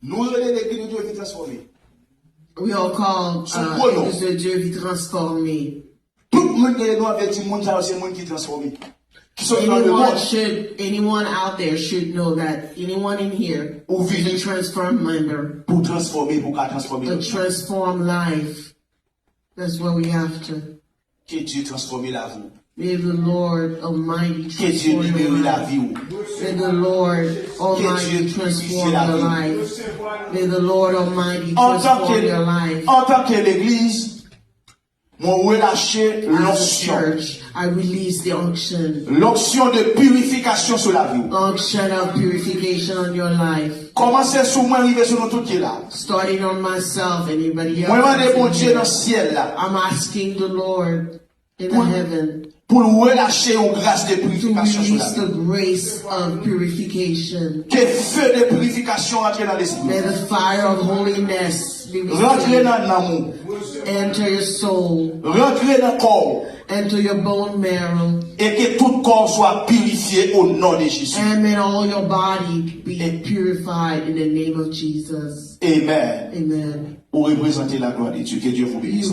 Nous relèvons l'église de Dieu qui transforme. We are called Église de Dieu qui transforme. Tout le monde qui est dans avec le monde, c'est le monde qui transforme. Anyone out there should know that anyone in here is a transformed member. Pour transformer, pour transformer. A transformed life. That's what we have to. Que Dieu transforme la vie. May the Lord Almighty Que Dieu libère la vie. May the Lord Almighty transform your life. May the Lord Almighty transform your life. En tant que l'église, mon relâcher l'onction. I release the unction. L'onction de purification sur la vie. Unction of purification on your life. Commencez sur moi, arriver sur nous tout qui est là. Starting on myself, anybody else. Moi, demande bon Dieu dans le ciel là. I'm asking the Lord in the heaven. Pour relâcher une grâce de purification sur la vie. The grace of purification. Que feu de purification entre dans l'esprit. May the fire of holiness be rentre dans l'amour. Enter your soul. Rentre dans le corps. Enter your bone marrow. Et que tout corps soit purifié au nom de Jésus. And may all your body be purified in the name of Jesus. Amen. Amen. Pour représenter la gloire de Dieu. Que Dieu vous bénisse.